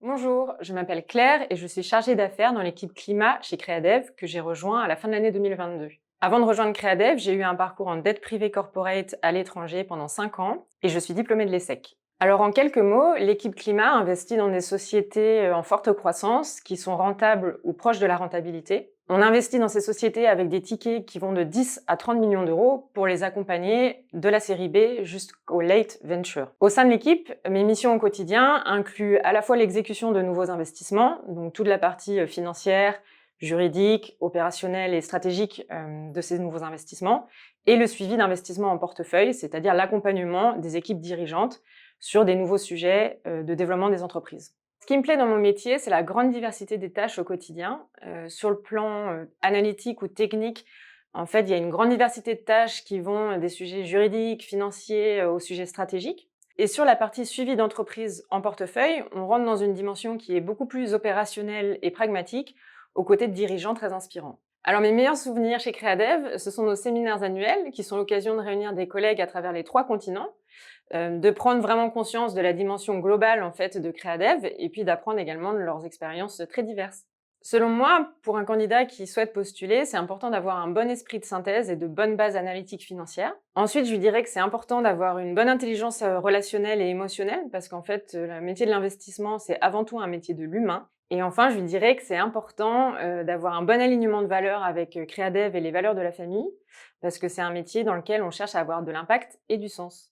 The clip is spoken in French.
Bonjour, je m'appelle Claire et je suis chargée d'affaires dans l'équipe climat chez Creadev que j'ai rejoint à la fin de l'année 2022. Avant de rejoindre Creadev, j'ai eu un parcours en dette privée corporate à l'étranger pendant 5 ans et je suis diplômée de l'ESSEC. Alors en quelques mots, l'équipe climat investit dans des sociétés en forte croissance qui sont rentables ou proches de la rentabilité. On investit dans ces sociétés avec des tickets qui vont de 10 à 30 millions d'euros pour les accompagner de la série B jusqu'au late venture. Au sein de l'équipe, mes missions au quotidien incluent à la fois l'exécution de nouveaux investissements, donc toute la partie financière, juridique, opérationnelle et stratégique de ces nouveaux investissements, et le suivi d'investissements en portefeuille, c'est-à-dire l'accompagnement des équipes dirigeantes sur des nouveaux sujets de développement des entreprises. Ce qui me plaît dans mon métier, c'est la grande diversité des tâches au quotidien. Sur le plan analytique ou technique, en fait, il y a une grande diversité de tâches qui vont des sujets juridiques, financiers, aux sujets stratégiques. Et sur la partie suivi d'entreprise en portefeuille, on rentre dans une dimension qui est beaucoup plus opérationnelle et pragmatique, aux côtés de dirigeants très inspirants. Alors mes meilleurs souvenirs chez Creadev, ce sont nos séminaires annuels, qui sont l'occasion de réunir des collègues à travers les 3 continents, de prendre vraiment conscience de la dimension globale en fait de Creadev et puis d'apprendre également de leurs expériences très diverses. Selon moi, pour un candidat qui souhaite postuler, c'est important d'avoir un bon esprit de synthèse et de bonnes bases analytiques financières. Ensuite, je lui dirais que c'est important d'avoir une bonne intelligence relationnelle et émotionnelle parce qu'en fait, le métier de l'investissement, c'est avant tout un métier de l'humain. Et enfin, je lui dirais que c'est important d'avoir un bon alignement de valeurs avec Creadev et les valeurs de la famille parce que c'est un métier dans lequel on cherche à avoir de l'impact et du sens.